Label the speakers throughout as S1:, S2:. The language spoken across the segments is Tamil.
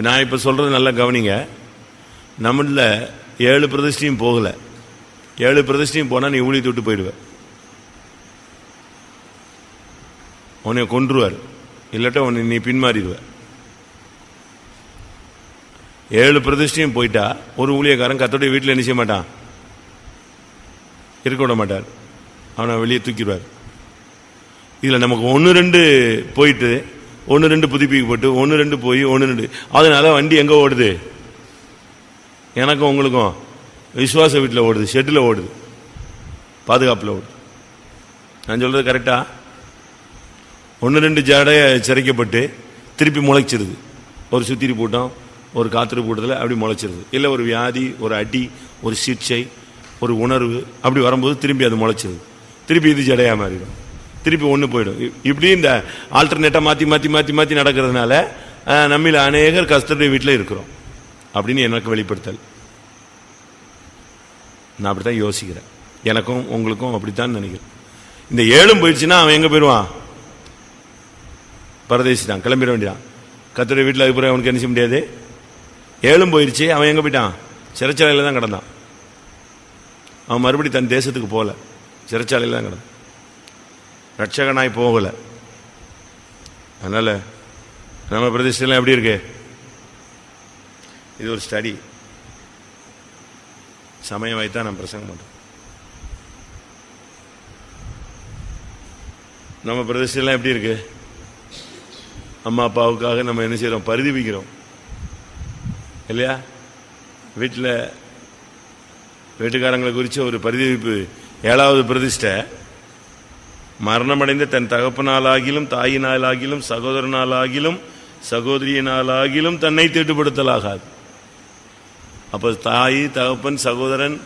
S1: நான் இப்போ சொல்கிறது நல்லா கவனிங்க. நம்மள 7 பிரதிஷ்டையும் போகலை. 7 பிரதிஷ்டையும் போனால் நீ ஊழியத்தை விட்டு போயிடுவ. உன்னை கொன்றுவார், இல்லாட்ட உன்னை நீ பின்மாறிடுவ. 7 பிரதிஷ்டையும் போயிட்டா ஒரு ஊழியக்காரன் கர்த்தருடைய வீட்டில் என்ன செய்ய மாட்டான், இருக்க விட மாட்டார். அவனை வெளியே தூக்கிடுவார். இதில் நமக்கு 1-2 போயிட்டு 1-2 புதுப்பிக்கப்பட்டு 1-2 போய் 1-2, அதனால வண்டி எங்கே ஓடுது? எனக்கும் உங்களுக்கும் விசுவாச வீட்டில் ஓடுது, ஷெட்டில் ஓடுது, பாதுகாப்பில் ஓடுது. நான் சொல்றது கரெக்டா? 1-2 ஜடைய சிறைக்கப்பட்டு திருப்பி முளைச்சிருது. ஒரு சுத்திரி கூட்டம், ஒரு காத்திரு கூட்டத்தில் அப்படி முளைச்சிருது. இல்லை ஒரு வியாதி, ஒரு அடி, ஒரு சிகிச்சை, ஒரு உணர்வு அப்படி வரும்போது திரும்பி அது முளைச்சிருது. திருப்பி இது ஜடையா மாறிடும், திருப்பி ஒன்று போயிடும். இப்படி இந்த ஆல்டர்னேட்டாக மாற்றி மாற்றி மாற்றி மாற்றி நடக்கிறதுனால நம்மில் அநேகர் கர்த்தருடைய வீட்டில் இருக்கிறோம் அப்படின்னு எனக்கு வெளிப்படுத்தல். நான் அப்படித்தான் யோசிக்கிறேன். எனக்கும் உங்களுக்கும் அப்படித்தான் நினைக்கிறேன். இந்த 7 போயிடுச்சுன்னா அவன் எங்கே போயிடுவான்? பரதேசி தான், கிளம்பிட வேண்டியதான். கர்த்தருடைய வீட்டில் அதுக்கப்புறம் அவனுக்கு என்ன செய்ய முடியாது. 7 போயிடுச்சு, அவன் எங்கே போயிட்டான்? சிறைச்சாலையில் தான் கிடந்தான். அவன் மறுபடி தன் தேசத்துக்கு போகல, சிறைச்சாலையில் தான் கிடந்தான், ரட்சகனாய் போகலை. அதனால் நம்ம பிரதிஷ்டைலாம் எப்படி இருக்கு? இது ஒரு ஸ்டடி. சமயம் வைத்தான் நான் பிரசங்கம் பண்ணுறேன். நம்ம பிரதிஷ்டைலாம் எப்படி இருக்கு? அம்மா அப்பாவுக்காக நம்ம என்ன செய்கிறோம்? பரிதவிக்கிறோம் இல்லையா? வீட்டுக்காரங்களை குறித்த ஒரு பரிதவிப்பு. 7வது பிரதிஷ்டை, மரணமடைந்த தன் தகப்பனாலாகிலும் தாயினாலாகிலும் சகோதரனாலாகிலும் சகோதரியினாலாகிலும் தன்னை தீட்டுப்படுத்தலாகாது. அப்போ தாய், தகப்பன், சகோதரன்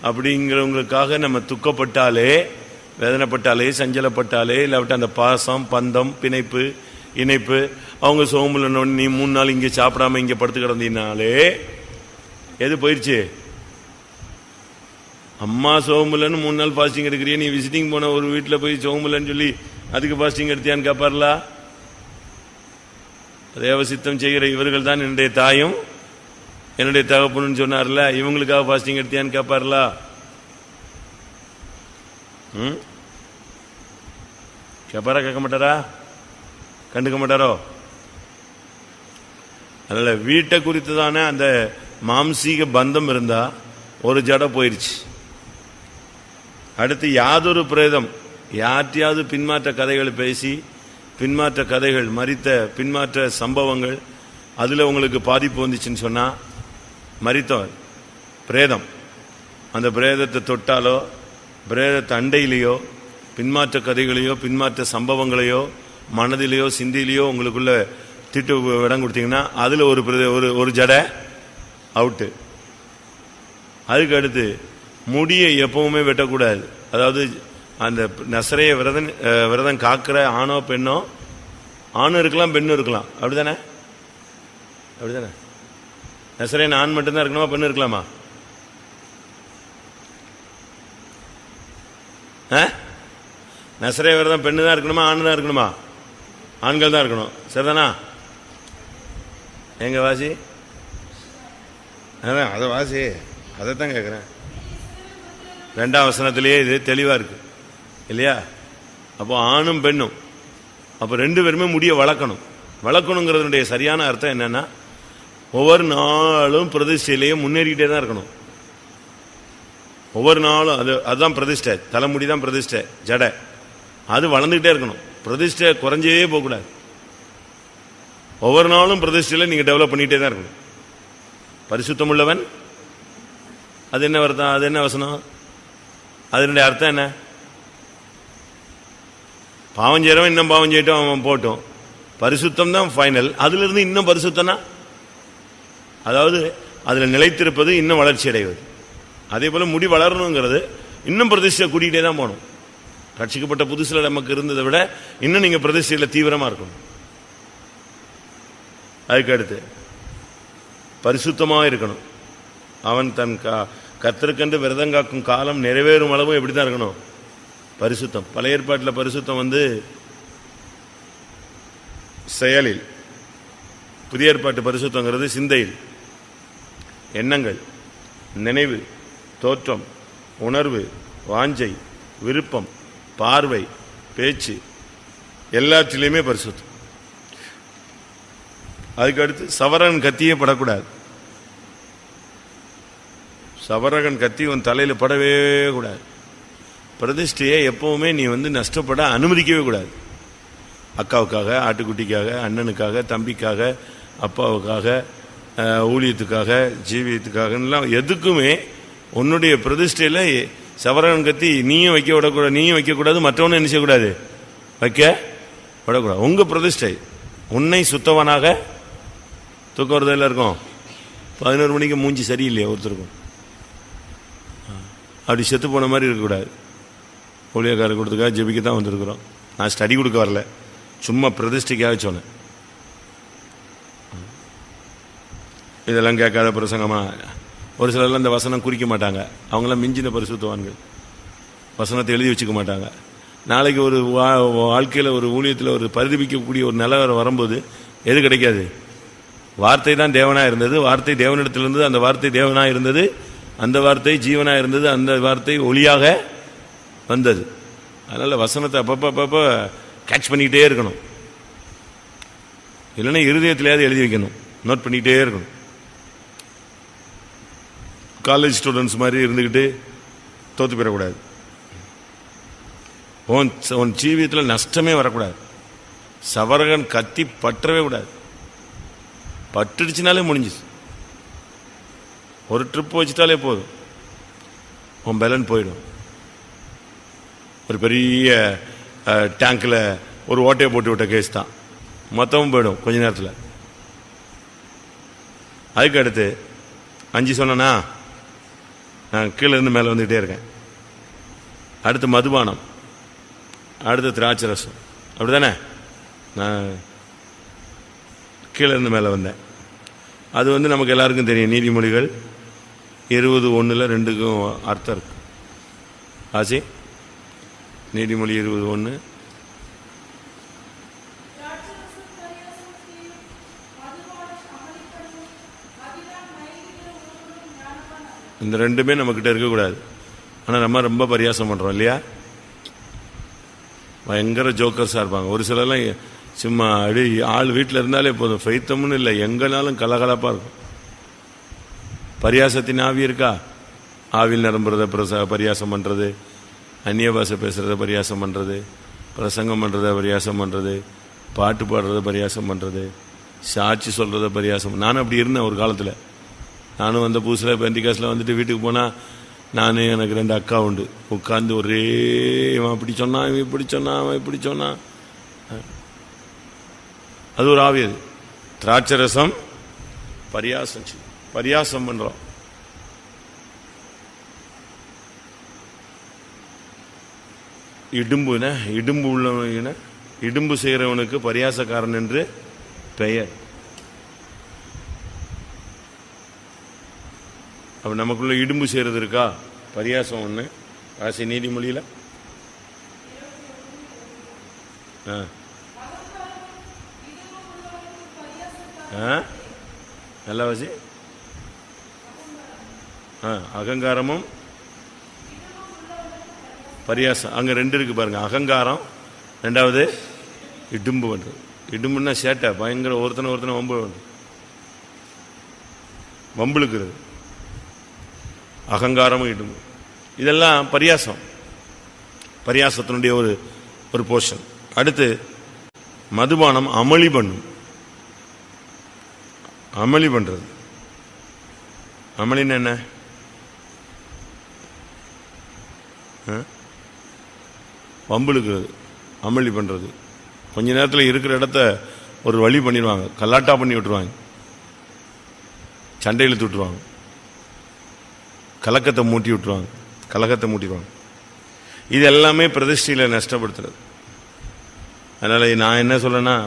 S1: அப்படிங்கிறவங்களுக்காக நம்ம துக்கப்பட்டாலே, வேதனைப்பட்டாலே, சஞ்சலப்பட்டாலே, இல்லாவிட்டு அந்த பாசம், பந்தம், பிணைப்பு, இணைப்பு, அவங்க சோமுலன்னு நீ 3 நாள் இங்கே சாப்பிடாம இங்கே படுத்து கிடந்தினாலே எது போயிடுச்சு? அம்மா சோமுலன்னு 3 நாள் ஃபாஸ்டிங் எடுக்கிறிய, நீ விசிட்டிங் போன ஒரு வீட்டில் போய் சோமுலன்னு சொல்லி அதுக்கு ஃபாஸ்டிங் எடுத்தியான்னு கேட்பார்லா? தேவசித்தம் செய்கிற இவர்கள் தான் என்னுடைய தாயும் என்னுடைய தகப்பனுன்னு சொன்னார்ல, இவங்களுக்காக ஃபாஸ்டிங் எடுத்தியான்னு கேட்பார்லா? கேட்பாரா? கேட்க மாட்டாரா? கண்டுக்க மாட்டாரோ? அதனால வீட்டை குறித்து தானே அந்த மாம்சீக பந்தம் இருந்தா ஒரு ஜடை போயிடுச்சு. அடுத்து யாதொரு பிரேதம் யார்ட்டையாவது பின்மாற்ற கதைகள் பேசி, பின்மாற்ற கதைகள், மரித்த பின்மாற்ற சம்பவங்கள், அதில் உங்களுக்கு பாதிப்பு வந்துச்சுன்னு சொன்னா, மரித்தவர் பிரேதம், அந்த பிரேதத்தை தொட்டாலோ பிரேதத்தை அண்டையிலேயோ பின்மாற்ற கதைகளையோ பின்மாற்ற சம்பவங்களையோ மனதிலேயோ சிந்திலேயோ உங்களுக்குள்ள திட்டு இடம் கொடுத்தீங்கன்னா அதில் ஒரு ஜடை அவுட்டு. அதுக்கு அடுத்து முடியை எப்பவுமே வெட்டக்கூடாது. அதாவது அந்த நசரேய விரதம் காக்கிற ஆணோ பெண்ணோ, ஆணும் இருக்கலாம் பெண்ணும் இருக்கலாம், அப்படிதானே? அப்படிதானே? நசரேயன் ஆண் மட்டும்தான் இருக்கணுமா, பெண்ணு இருக்கலாமா? நசரேய விரதம் பெண்ணு தான் இருக்கணுமா, ஆண் தான் இருக்கணுமா? ஆண்கள் தான் இருக்கணும், சரிதானா? எங்க வாசி? அதான் அதை வாசி, அதைத்தான் கேட்குறேன். 2ஆம் வசனத்திலேயே இது தெளிவாக இருக்கு இல்லையா? அப்போ ஆணும் பெண்ணும், அப்போ 2 பேருமே முடிய வளர்க்கணும். வளர்க்கணுங்கிறதுடைய சரியான அர்த்தம் என்னன்னா, ஒவ்வொரு நாளும் பிரதிஷ்டையிலேயே முன்னேறிக்கிட்டே தான் இருக்கணும். ஒவ்வொரு நாளும் அதுதான் பிரதிஷ்டை. தலைமுடி தான் பிரதிஷ்டை, ஜடை, அது வளர்ந்துக்கிட்டே இருக்கணும். பிரதிஷ்டை குறைஞ்சே போகக்கூடாது. ஒவ்வொரு நாளும் பிரதிஷ்டையில் நீங்கள் டெவலப் பண்ணிகிட்டே தான் இருக்கணும். பரிசுத்தம் உள்ளவன், அது என்ன அர்த்தம்? அது என்ன வசனம்? அதனுடைய அர்த்தம் என்ன? பாவம் செய்யறவன் இன்னும் பாவம் செய்யட்டும், அவன் போட்டோம். பரிசுத்தம் தான் ஃபைனல். அதுல இருந்து இன்னும் பரிசுத்தம்னா, அதாவது அதுல நிலைத்திருப்பது, இன்னும் வளர்ச்சி அடைவது. அதே போல முடி வளரணுங்கிறது இன்னும் பிரதிஷ்டை கூட்டிகிட்டே தான் போகணும். ரட்சிக்கப்பட்ட புதுசுல நமக்கு இருந்ததை விட இன்னும் நீங்க பிரதிஷ்டையில தீவிரமா இருக்கணும். அதுக்கு அடுத்து பரிசுத்தமா இருக்கணும். அவன் தன் கர்த்தருக்கென்று விரதம் காக்கும் காலம் நிறைவேறும் அளவும் எப்படிதான் இருக்கணும்? பரிசுத்தம். பழைய ஏற்பாட்டில் பரிசுத்தம் செயலில், புதிய ஏற்பாட்டு பரிசுத்தங்கிறது சிந்தையில், எண்ணங்கள், நினைவு, தோற்றம், உணர்வு, வாஞ்சை, விருப்பம், பார்வை, பேச்சு, எல்லாத்திலையுமே பரிசுத்தம். அதுக்கு அடுத்து சவரன் கத்தியே படக்கூடாது. சவரகன் கத்தி உன் தலையில் படவே கூடாது. பிரதிஷ்டையை எப்பவுமே நீ நஷ்டப்பட அனுமதிக்கவே கூடாது. அக்காவுக்காக, ஆட்டுக்குட்டிக்காக, அண்ணனுக்காக, தம்பிக்காக, அப்பாவுக்காக, ஊழியத்துக்காக, ஜீவியத்துக்காகலாம் எதுக்குமே உன்னுடைய பிரதிஷ்டையில் சவரகன் கத்தி நீயும் வைக்க விடக்கூடாது. நீயும் வைக்கக்கூடாது, மற்றவனும் என்ன செய்யக்கூடாது, வைக்க விடக்கூடாது. உங்க பிரதிஷ்டை உன்னை சுத்தவனாக தூக்கம் வருதில் இருக்கும். 11 மணிக்கு மூஞ்சி சரியில்லையா ஒருத்தருக்கும், அப்படி செத்து போன மாதிரி இருக்கக்கூடாது. ஊழியக்காரர் கொடுத்துக்காக ஜெபிக்க தான் வந்திருக்கிறோம். நான் ஸ்டடி கொடுக்க வரல, சும்மா பிரதிஷ்டைக்காக சொன்னேன். இதெல்லாம் கேட்காத பிரசங்கமா? ஒரு சிலர்லாம் இந்த வசனம் குறிக்க மாட்டாங்க. அவங்களாம் மிஞ்சின பரிசுத்தவான்கள், வசனத்தை எழுதி வச்சுக்க மாட்டாங்க. நாளைக்கு ஒரு வாழ்க்கையில் ஒரு ஊழியத்தில் ஒரு பரிதபிக்கக்கூடிய ஒரு நிலவரம் வரும்போது எது கிடைக்காது? வார்த்தை தான் தேவனாக இருந்தது, வார்த்தை தேவனிடத்தில் இருந்தது, அந்த வார்த்தை தேவனாக இருந்தது, அந்த வார்த்தை ஜீவனாக இருந்தது, அந்த வார்த்தை ஒளியாக வந்தது. அதனால் வசனத்தை அப்பப்போ கேட்ச் பண்ணிக்கிட்டே இருக்கணும். இல்லைன்னா இருதயத்திலேயாவது எழுதி வைக்கணும், நோட் பண்ணிக்கிட்டே இருக்கணும். காலேஜ் ஸ்டூடெண்ட்ஸ் மாதிரி இருந்துக்கிட்டு தோற்று பெறக்கூடாது. உன் ஜீவியத்தில் நஷ்டமே வரக்கூடாது. சவரகன் கத்தி பற்றவே கூடாது. பட்டுடுச்சுனாலே முடிஞ்சிச்சு. ஒரு ட்ரிப் வச்சுட்டாலே போதும், உன் பலன் போயிடும். ஒரு பெரிய டேங்கில் ஒரு ஓட்டையை போட்டு விட்ட கேஸ் தான், மொத்தமும் போயிடும் கொஞ்ச நேரத்தில். அதுக்கு அடுத்து 5 சொன்னா நான் கீழே இருந்து மேலே வந்துகிட்டே இருக்கேன். அடுத்து மதுபானம், அடுத்து திராட்சை ரசம், அப்படிதானே? நான் கீழே இருந்து மேலே வந்தேன். அது நமக்கு எல்லாருக்கும் தெரியும். நீதிமொழிகள் 20:1-2க்கும் அர்த்தம் இருக்கு. ஆசி நீதிமொழி 20:1. இந்த ரெண்டுமே நம்மக்கிட்ட இருக்கக்கூடாது. ஆனால் நம்ம ரொம்ப பரியாசம் பண்ணுறோம் இல்லையா? பயங்கர ஜோக்கர்ஸாக இருப்பாங்க. ஒரு சிலர்லாம் சும்மா அடி ஆள் வீட்டில் இருந்தாலே போதும், ஃபைத்தம்னு இல்லை, எங்கனாலும் கலகலப்பாக இருக்கும். பரியாசத்தின் ஆவி இருக்கா? ஆவில் நிரம்புறத பரியாசம் பண்ணுறது, அந்நிய பாஷை பேசுகிறத பரியாசம் பண்ணுறது, பிரசங்கம் பண்ணுறத பரியாசம் பண்ணுறது, பாட்டு பாடுறத பரியாசம் பண்ணுறது, சாட்சி சொல்கிறத பரியாசம். நானும் அப்படி இருந்தேன் ஒரு காலத்தில். நானும் வந்த புதுசில் பெந்திகாசில் வந்துட்டு வீட்டுக்கு போனால் நான், எனக்கு 2 அக்கா உண்டு, உட்காந்து ஒரே இவன் அப்படி சொன்னான், இவன் இப்படி சொன்னான், அவன் இப்படி சொன்னான். அது ஒரு ஆவி. அது திராட்சை ரசம் பரியாசம், பரியாசம் பண்றோம். இடும்பு உள்ளவன, இடும்பு செய்கிறவனுக்கு பரியாசக்காரன் என்று பெயர். அப்ப நமக்குள்ள இடும்பு செய்யறது இருக்கா? பரியாசம் ஒண்ணு. ஆசி நீதிமொழியில நல்லா வாசி. அகங்காரமும் பரியாசம் அங்க 2 இருக்கு பாருங்க. அகங்காரம், 2வது இடும்பு பண்றது. இடும்புன்னா சேட்டை, பயங்கர ஒருத்தனை வம்புழுக்கிறது. அகங்காரமும் இடும்பு, இதெல்லாம் பரியாசம், பரியாசத்தினுடைய ஒரு போர்ஷன். அடுத்து மதுபானம் அமளி பண்ணும். அமளி பண்றது, அமளின்னு என்ன? வம்புழுக்கிறது, அமளி பண்றது. கொஞ்ச நேரத்தில் இருக்கிற இடத்த ஒரு வழி பண்ணிடுவாங்க, கல்லாட்டா பண்ணி விட்டுருவாங்க, சண்டை இழுத்து விட்டுருவாங்க, கலக்கத்தை மூட்டிடுவாங்க. இது எல்லாமே பிரதிஷ்டையில் நஷ்டப்படுத்துறது. அதனால நான் என்ன சொல்றேன்னா,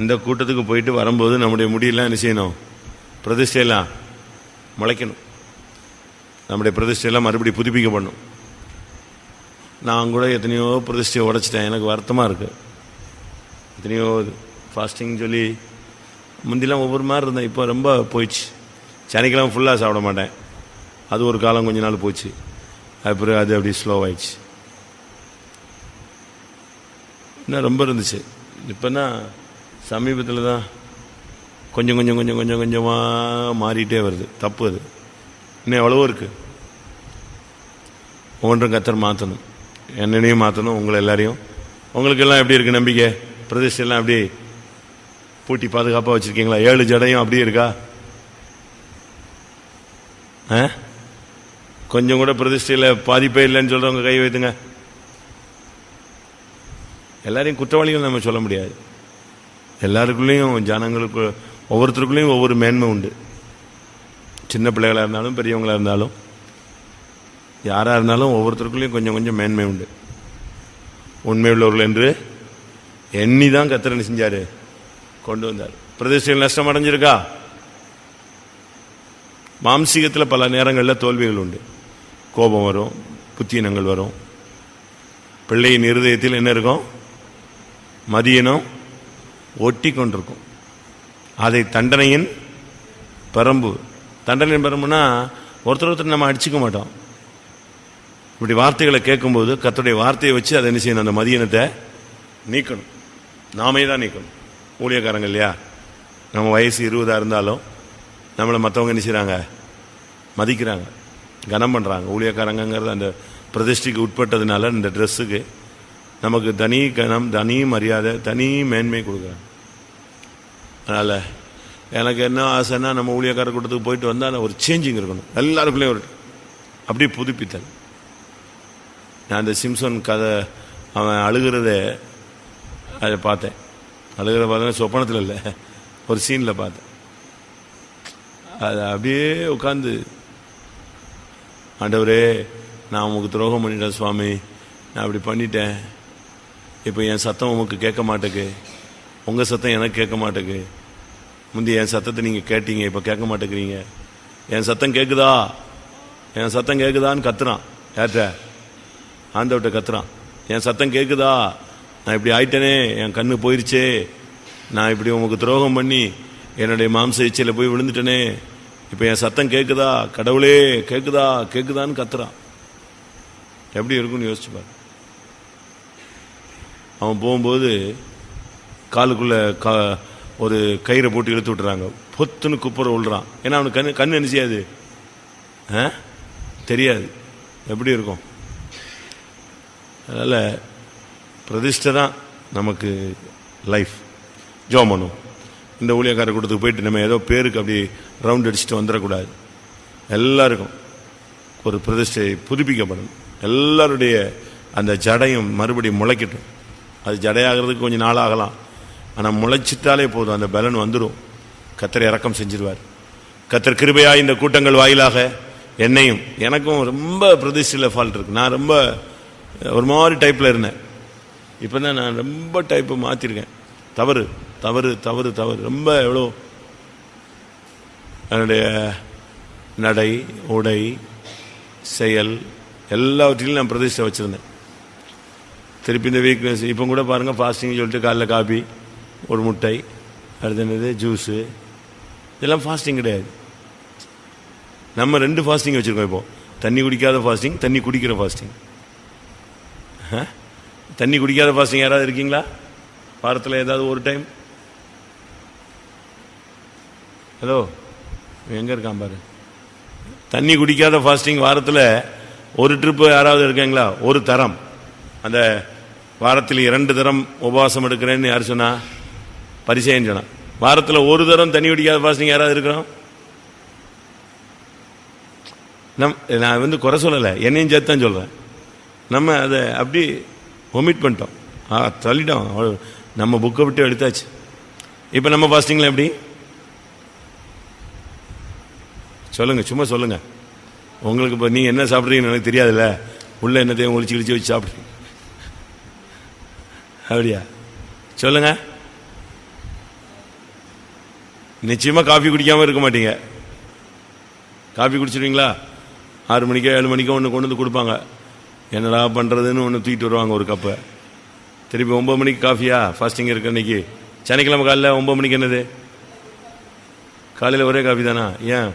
S1: இந்த கூட்டத்துக்கு போயிட்டு வரும்போது நம்முடைய முடியெல்லாம் என்ன செய்யணும்? பிரதிஷ்டையெல்லாம் முளைக்கணும். நம்முடைய பிரதிஷ்டையெல்லாம் மறுபடியும் புதுப்பிக்கப்படணும். நான் கூட எத்தனையோ பிரதிஷ்டையை உடைச்சிட்டேன், எனக்கு வருத்தமாக இருக்கு. எத்தனையோ ஃபாஸ்டிங் சொல்லி முந்திலாம் ஒவ்வொரு மாதிரி இருந்தேன், இப்போ ரொம்ப போயிடுச்சு. சனிக்கிழமை ஃபுல்லாக சாப்பிட மாட்டேன், அது ஒரு காலம் கொஞ்ச நாள் போச்சு. அப்புறம் அது அப்படி ஸ்லோவாயிடுச்சு. இன்னும் ரொம்ப இருந்துச்சு. இப்போனா சமீபத்தில் தான் கொஞ்சம் கொஞ்சம் கொஞ்சம் கொஞ்சம் கொஞ்சமாக மாறிட்டே வருது. தப்பு அது. இன்னும் எவ்வளவோ இருக்குது. ஒவ்வொன்றும் கத்தர் மாற்றணும், என்னையும் மாற்றணும், உங்களை எல்லாரையும். உங்களுக்கெல்லாம் எப்படி இருக்குது நம்பிக்கை? பிரதிஷ்டையெல்லாம் எப்படி பூட்டி பாதுகாப்பாக வச்சுருக்கீங்களா? 7 ஜடையும் அப்படியே இருக்கா? கொஞ்சம் கூட பிரதிஷ்டையில் பாதிப்பே இல்லைன்னு சொல்கிறவங்க கை வைத்துங்க. எல்லாரையும் குற்றவாளிகள் நம்ம சொல்ல முடியாது. எல்லாருக்குள்ளேயும் ஜனங்களுக்கு ஒவ்வொருத்தருக்குள்ளேயும் ஒவ்வொரு மேன்மை உண்டு. சின்ன பிள்ளைகளாக இருந்தாலும் பெரியவங்களாக இருந்தாலும் யாராக இருந்தாலும் ஒவ்வொருத்தருக்குள்ளேயும் கொஞ்சம் கொஞ்சம் மேன்மை உண்டு. உண்மை உள்ளவர்கள் என்று எண்ணி தான் கர்த்தர் செஞ்சார், கொண்டு வந்தார். பிரதிஷ்டையில் நஷ்டம் அடைஞ்சிருக்கா? மாம்சீகத்தில் பல நேரங்களில் தோல்விகள் உண்டு. கோபம் வரும், புத்தியினங்கள் வரும். பிள்ளையின் இருதயத்தில் என்ன இருக்கும்? மதியனும் ஒட்டி கொண்டிருக்கும். அதை தண்டனையின் பரம்பு. தண்டனையின் பரம்புனா ஒருத்தர் நம்ம அடிச்சுக்க மாட்டோம். இப்படி வார்த்தைகளை கேட்கும்போது கர்த்தருடைய வார்த்தையை வச்சு அதை என்ன செய்யணும்? அந்த மதியனத்தை நீக்கணும். நாமே தான் நீக்கணும். ஊழியக்காரங்க இல்லையா? நம்ம வயசு 20 இருந்தாலும் நம்மளை மற்றவங்க என்ன செய்கிறாங்க? மதிக்கிறாங்க, கனம் பண்ணுறாங்க. ஊழியக்காரங்கிறது அந்த பிரதிஷ்டைக்கு உட்பட்டதுனால இந்த ட்ரெஸ்ஸுக்கு நமக்கு தனி கனம், தனி மரியாதை, தனி மேன்மை கொடுக்குறாங்க. அதனால் எனக்கு என்ன ஆசைன்னா, நம்ம ஊழியக்கார கூட்டத்துக்கு போயிட்டு வந்தால் ஒரு சேஞ்சிங் இருக்கணும் எல்லாருக்குள்ளேயும். ஒரு அப்படி புதுப்பித்தல். நான் அந்த சிம்சன் கதை, அவன் அழுகிறத அதை பார்த்தேன். அழுகிறத பார்த்தேன், சொப்பனத்தில் இல்லை, ஒரு சீனில் பார்த்தேன். அது அப்படியே உட்காந்து, ஆண்டவரே நான் உமக்கு துரோகம் பண்ணிட்டேன் சுவாமி, நான் அப்படி பண்ணிட்டேன். இப்போ என் சத்தம் உமக்கு கேட்க மாட்டேக்கு, உங்கள் சத்தம் எனக்கு கேட்க மாட்டேக்கு. முந்தி என் சத்தத்தை நீங்கள் கேட்டீங்க, இப்போ கேட்க மாட்டேங்கிறீங்க. என் சத்தம் கேட்குதா, என் சத்தம் கேட்குதான்னு கத்துறான். யார்கிட்ட? ஆண்டவர்கிட்ட கத்துறான். என் சத்தம் கேட்குதா? நான் இப்படி ஆயிட்டேனே, என் கண்ணு போயிருச்சே, நான் இப்படி உமக்கு துரோகம் பண்ணி என்னுடைய மாம்ச இச்சையில் போய் விழுந்துட்டேனே, இப்போ என் சத்தம் கேட்குதா? கடவுளே கேட்குதா கேட்குதான்னு கத்துறான். எப்படி இருக்குன்னு யோசிச்சு பாரு. அவன் போகும்போது காலுக்குள்ள ஒரு கயிறை போட்டு இழுத்து விட்டுறாங்க. பொத்துன்னு குப்புற விழுறான். ஏன்னா அவனுக்கு கண்ணு என்ன செய்யாது, தெரியாது. எப்படி இருக்கும்? அதனால் பிரதிஷ்டை தான் நமக்கு லைஃப். ஜோம் பண்ணும். இந்த ஊழியக்கார கூட்டத்துக்கு போயிட்டு நம்ம ஏதோ பேருக்கு அப்படி ரவுண்ட் அடிச்சுட்டு வந்துடக்கூடாது. எல்லாருக்கும் ஒரு பிரதிஷ்டை புதுப்பிக்கப்படணும். எல்லாருடைய அந்த ஜடையும் மறுபடியும் முளைக்கட்டும். அது ஜடையாகிறதுக்கு கொஞ்சம் நாள் ஆகலாம், ஆனால் முளைச்சிட்டாலே போதும், அந்த பலன் வந்துடும். கர்த்தர் இரக்கம் செஞ்சிருவார். கர்த்தர் கிருபையாக இந்த கூட்டங்கள் வாயிலாக என்னையும், எனக்கும் ரொம்ப பிரதிஷ்டையில் ஃபால்ட் இருக்கு. நான் ரொம்ப ஒரு மாதிரி டைப்பில் இருந்தேன். இப்போ தான் நான் ரொம்ப டைப்பு மாற்றிருக்கேன். தவறு தவறு தவறு தவறு ரொம்ப எவ்வளோ. என்னுடைய நடை, உடை, செயல் எல்லாவற்றிலும் நான் பிரதிஷ்டை வச்சுருந்தேன். திருப்பி இந்த வீக்னஸ். இப்போ கூட பாருங்கள், ஃபாஸ்டிங் சொல்லிட்டு காலைல காபி, ஒரு முட்டை, அடுத்து என்னது ஜூஸு, இதெல்லாம் ஃபாஸ்டிங் கிடையாது. நம்ம 2 ஃபாஸ்டிங் வச்சுருக்கோம். இப்போது தண்ணி குடிக்காத ஃபாஸ்டிங், தண்ணி குடிக்கிற ஃபாஸ்டிங். தண்ணி குடிக்காத ஃபாஸ்டிங் யாராவது இருக்கீங்களா? வாரத்தில் ஏதாவது ஒரு டைம்? ஹலோ, எங்கே இருக்கான் பாரு. தண்ணி குடிக்காத ஃபாஸ்டிங் வாரத்தில் ஒரு ட்ரிப்பு யாராவது இருக்கீங்களா? ஒரு தரம். அந்த வாரத்தில் 2 தரம் உபவாசம் எடுக்கிறேன்னு யார் சொன்னா? பரிசேயன் சொன்னா. வாரத்தில் ஒரு தரம் தண்ணி குடிக்காத ஃபாஸ்டிங் யாராவது இருக்கிறோம்? நான் குறை சொல்லலை, என்னையும் சேர்த்து தான் சொல்கிறேன். நம்ம அதை அப்படி ஒமிட் பண்ணிட்டோம், தள்ளிட்டோம். நம்ம புக்கை விட்டு எடுத்தாச்சு. இப்போ நம்ம ஃபாஸ்டிங்கில் எப்படி? சொல்லுங்கள், சும்மா சொல்லுங்கள். உங்களுக்கு இப்போ நீங்கள் என்ன சாப்பிட்றீங்கன்னு எனக்கு தெரியாதுல்ல. உள்ள என்னத்தையும் ஒழிச்சு கிழிச்சு வச்சு சாப்பிட்றீங்க. அப்படியா? சொல்லுங்க. நிச்சயமாக காஃபி குடிக்காமல் இருக்க மாட்டீங்க. காஃபி குடிச்சிருவீங்களா? 6 மணிக்கோ 7 மணிக்கோ ஒன்று கொண்டு வந்து கொடுப்பாங்க. என்னடா பண்ணுறதுன்னு ஒன்று தூக்கிட்டு வருவாங்க, ஒரு கப்பை. திருப்பி 9 மணிக்கு காஃபியா? ஃபாஸ்டிங் இருக்கு அன்னைக்கு. சனிக்கிழமை காலையில் 9 மணிக்கு என்னது? காலையில் ஒரே காஃபி தானா? ஏன்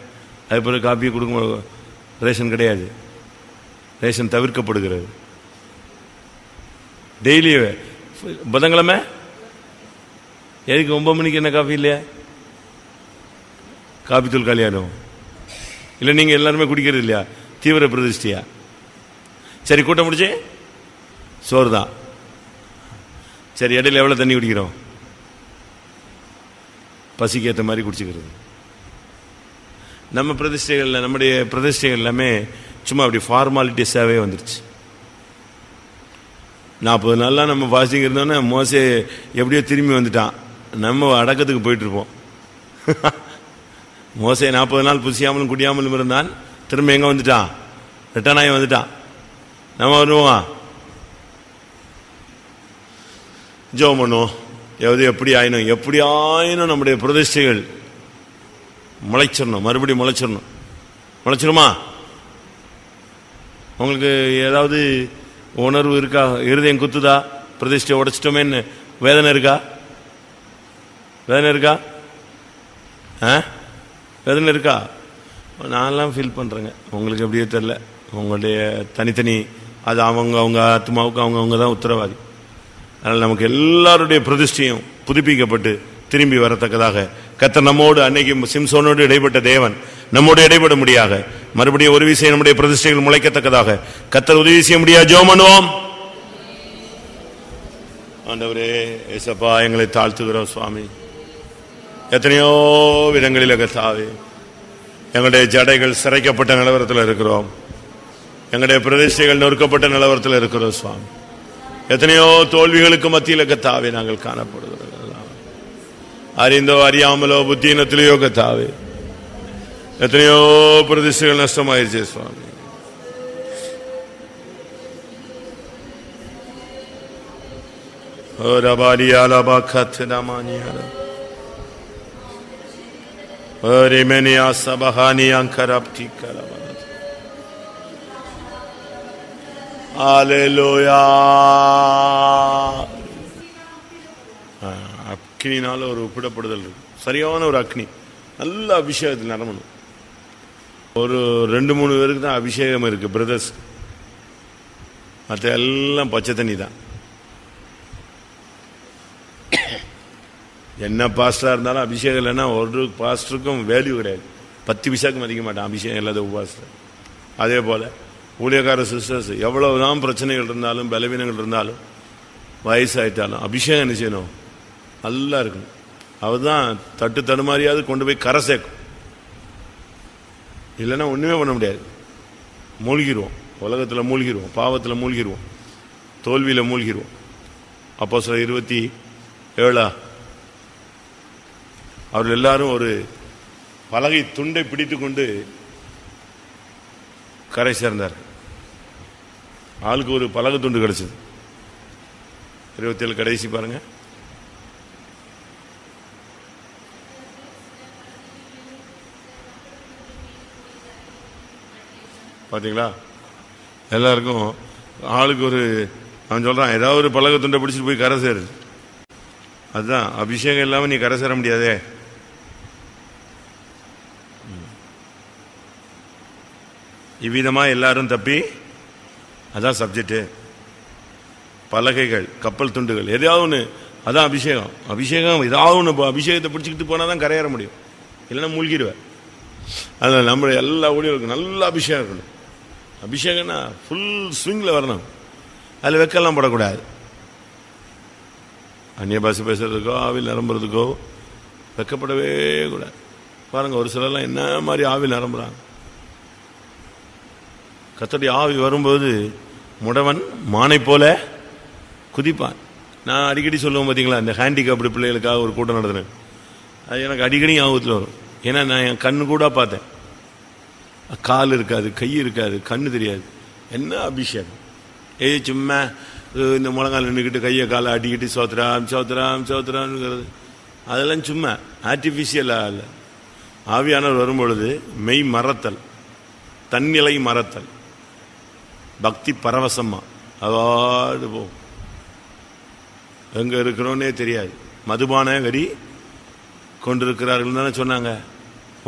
S1: அது பிறகு காஃபியை கொடுக்க ரேஷன் கிடையாது, ரேஷன் தவிர்க்கப்படுகிறது. டெய்லி புதன்கிழமை எதுக்கு 9 மணிக்கு என்ன காஃபி இல்லையா? காபி தூள் காலியாடும் இல்லை? நீங்கள் எல்லாருமே குடிக்கிறது இல்லையா? தீவிர பிரதிஷ்டியா? சரி, கூட்டம் முடிச்சு சோறு தான். சரி, இடையில எவ்வளோ தண்ணி குடிக்கிறோம்? பசிக்கு ஏற்ற மாதிரி குடிச்சுக்கிறது. நம்ம பிரதிஷ்டைகள், நம்முடைய பிரதிஷ்டைகள் எல்லாமே சும்மா அப்படி ஃபார்மாலிட்டிஸாகவே வந்துருச்சு. 40 நாள்லாம் நம்ம ஃபாஸ்டிங் இருந்தோன்னே மோசே எப்படியோ திரும்பி வந்துட்டான். நம்ம அடக்கத்துக்கு போயிட்டு இருப்போம். மோசே 40 நாள் புசியாமலும் குடியாமலும் இருந்தான். திரும்ப எங்கே வந்துட்டான்? ரிட்டர்ன் ஆகி வந்துட்டான். நம்ம வருவோம், ஜெபம் பண்ணுவோம். எப்படி ஆயினும் நம்முடைய பிரதிஷ்டைகள் முளைச்சிடணும், மறுபடியும் முளைச்சிடணும். முளைச்சிருமா? உங்களுக்கு ஏதாவது உணர்வு இருக்கா? இருதயம் குத்துதா? பிரதிஷ்டை உடைச்சிட்டோமேன்னு வேதனை இருக்கா? வேதனை இருக்கா? வேதனை இருக்கா? நான்லாம் ஃபீல் பண்ணுறேங்க. உங்களுக்கு எப்படியே தெரில. உங்களுடைய தனித்தனி அது அவங்க ஆத்மாவுக்கு அவங்க தான் உத்தரவாதி. அதனால் நமக்கு எல்லாருடைய பிரதிஷ்டையும் புதுப்பிக்கப்பட்டு திரும்பி வரத்தக்கதாக கர்த்தர் நம்மோடு, அன்னைக்கு சிம்சோனோடு இடைப்பட்ட தேவன் நம்மோடு இடைப்பட முடியாக மறுபடியும் ஒரு விஷயம் நம்முடைய பிரதிஷ்டைகள் முளைக்கத்தக்கதாக கர்த்தர் உதவி செய்ய முடியாது. ஜெபம் பண்ணுவோம். ஆண்டவரே, ஏசப்பா, எங்களை தாழ்த்துகிறோம் சுவாமி. எத்தனையோ விதங்களில் கர்த்தாவே எங்களுடைய ஜடைகள் சிறைக்கப்பட்ட நிலவரத்தில் இருக்கிறோம். எங்களுடைய பிரதிஷ்டைகள் நொறுக்கப்பட்ட நிலவரத்தில் இருக்கிறோம் சுவாமி. எத்தனையோ தோல்விகளுக்கு மத்தியில் கர்த்தாவே நாங்கள் காணப்படுகிறோம். அறிந்தோ அறியாமலோ புத்தீனத்திலேயோ கர்த்தாவே எத்தனையோ பிரதிஷ்டைகள் நஷ்டமாயிருச்சு சுவாமி. அக்னினால ஒரு ஒப்பிடப்படுதல் இருக்கு. சரியான ஒரு அக்னி, நல்ல அபிஷேகத்தில் நடமணும். ஒரு 2-3 பேருக்கு தான் அபிஷேகம் இருக்கு, பிரதர்ஸ். மற்ற எல்லாம் பச்சை தண்ணி தான். என்ன பாஸ்டரா இருந்தாலும் அபிஷேகம் இல்லைன்னா ஒரு பாஸ்டருக்கும் வேல்யூ கிடையாது. 10 பைசாக்கும் மதிக்க மாட்டான் அபிஷேகம் இல்லாத பாஸ்டர். அதே போல ஊழியக்கார சிஸ்டர்ஸ் எவ்வளவுதான் பிரச்சனைகள் இருந்தாலும், பலவீனங்கள் இருந்தாலும், வயசாயிட்டாலும் அபிஷேகம் என்ன செய்யணும்? நல்லா இருக்கணும். அவதான் தட்டு தடுமாறியாவது கொண்டு போய் கரை சேர்க்கும். இல்லைன்னா ஒண்ணுமே பண்ண முடியாது. மூழ்கிடுவோம், உலகத்தில் மூழ்கிடுவோம், பாவத்தில் மூழ்கிடுவோம், தோல்வியில் மூழ்கிடுவோம். அப்போஸ்தலர் 27 அவர்கள் எல்லாரும் ஒரு பலகை துண்டை பிடித்து கொண்டு கரை சேர்ந்தார். ஆளுக்கு ஒரு பலகை துண்டு கிடைச்சது. 27 கடைசி பாருங்க. பார்த்தீங்களா? எல்லாருக்கும் ஆளுக்கு ஒரு, அவன் சொல்றான், ஏதாவது ஒரு பலகை துண்டை பிடிச்சிட்டு போய் கரை சேரு. அதுதான் அபிஷேகம் இல்லாமல் நீ கரை சேர முடியாதே. இவ்விதமா எல்லாரும் தப்பி, அதான் சப்ஜெக்ட். பலகைகள், கப்பல் துண்டுகள், எதாவது ஒன்று, அதான் அபிஷேகம். அபிஷேகம் ஏதாவது ஒன்று, அபிஷேகத்தை பிடிச்சிக்கிட்டு போனால் தான் கரையேற முடியும், இல்லைன்னா மூழ்கிடுவேன். அதில் நம்ம எல்லா ஊழியர்களுக்கும் நல்ல அபிஷேகம் இருக்கணும். அபிஷேகம்னா ஃபுல் ஸ்விங்கில் வரணும். அதில் வெக்கெல்லாம் போடக்கூடாது. அந்நிய பாஷை பேசுறதுக்கோ ஆவில் நிரம்புறதுக்கோ வெக்கப்படவே கூடாது. பாருங்க, ஒரு சிலர்லாம் என்ன மாதிரி ஆவில் நிரம்புறாங்க. கர்த்தருடைய ஆவி வரும்போது முடவன் மானை போல குதிப்பான். நான் அடிக்கடி சொல்லுவேன் பார்த்தீங்களா, இந்த ஹேண்டிகேப்டு பிள்ளைகளுக்காக ஒரு கூட்டம் நடத்துனேன். அது எனக்கு அடிக்கடி ஞாபகத்தில் வரும். ஏன்னா நான் என் கண்ணு கூட பார்த்தேன். கால் இருக்காது, கை இருக்காது, கண்ணு தெரியாது. என்ன அபிஷேகம்! சும்மா இந்த முழங்கால் நின்றுக்கிட்டு கையை காலை அடிக்கிட்டு சோத்ராம் சோத்ராம் சோத்ராம்ங்கிறது அதெல்லாம் சும்மா ஆர்டிஃபிஷியலாக இல்லை. ஆவியானவர் வரும்பொழுது மெய் மறத்தல், தன்னிலை மறத்தல், பக்தி பரவசமா அவாடு போகும். எங்க இருக்கிறோன்னே தெரியாது. மதுபான வெறி கொண்டிருக்கிறார்கள் தானே சொன்னாங்க.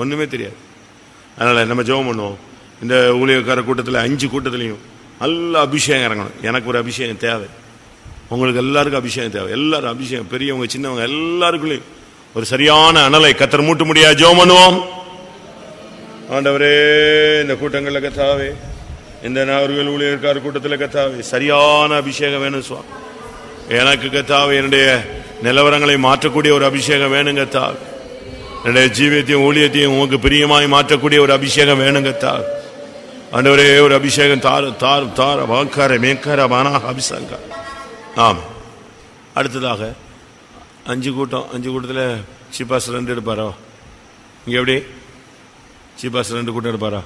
S1: ஒன்றுமே தெரியாது. அதனால் நம்ம ஜெபம் பண்ணுவோம். இந்த ஊழியக்கார கூட்டத்தில் 5 கூட்டத்திலையும் நல்ல அபிஷேகம் இறங்கணும். எனக்கு ஒரு அபிஷேகம் தேவை, உங்களுக்கு எல்லாருக்கும் அபிஷேகம் தேவை. எல்லாரும் அபிஷேகம், பெரியவங்க சின்னவங்க எல்லாருக்குள்ளேயும் ஒரு சரியான அனலை கர்த்தர் மூட்ட முடியாது. ஜெபம் பண்ணுவோம். ஆண்டவரே, இந்த கூட்டங்களில் கர்த்தாவே, இந்த நாவர்கள் ஊழியக்கார கூட்டத்தில் கர்த்தாவே சரியான அபிஷேகம் வேணும் சுவாமி. எனக்கு கர்த்தாவே என்னுடைய நிலவரங்களை மாற்றக்கூடிய ஒரு அபிஷேகம் வேணும் கர்த்தாவே. என்னுடைய ஜீவியத்தையும் ஊழியத்தையும் உங்களுக்கு பிரியமாய் மாற்றக்கூடிய ஒரு அபிஷேகம் வேணும் கர்த்தாவே. ஆண்டவரே, ஒரு அபிஷேகம் தார் தார் தார் வாக்கார மேக்கார பானா அபிஷேகம். ஆம். அடுத்ததாக 5 கூட்டம். 5 கூட்டத்தில் சீப்பாஸ் 2 எடுப்பாரோ? இங்கே எப்படி சீப்பாஸ் 2 கூட்டம் எடுப்பாரா?